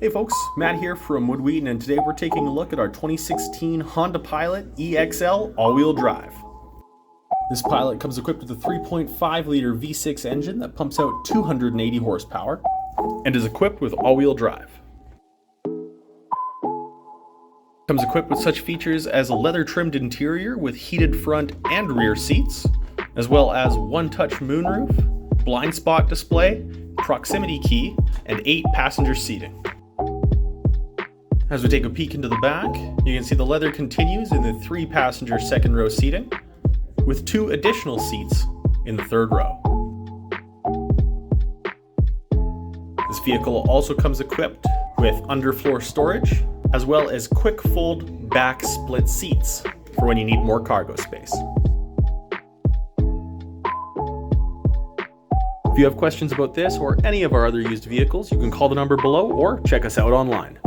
Hey folks, Matt here from Wheaton, and today we're taking a look at our 2016 Honda Pilot EX-L all-wheel drive. This Pilot comes equipped with a 3.5-liter V6 engine that pumps out 280 horsepower and is equipped with all-wheel drive. Comes equipped with such features as a leather-trimmed interior with heated front and rear seats, as well as one-touch moonroof, blind spot display, proximity key, and 8 passenger seating. As we take a peek into the back, you can see the leather continues in the 3-passenger second row seating, with 2 additional seats in the third row. This vehicle also comes equipped with underfloor storage, as well as quick fold back split seats for when you need more cargo space. If you have questions about this or any of our other used vehicles, you can call the number below or check us out online.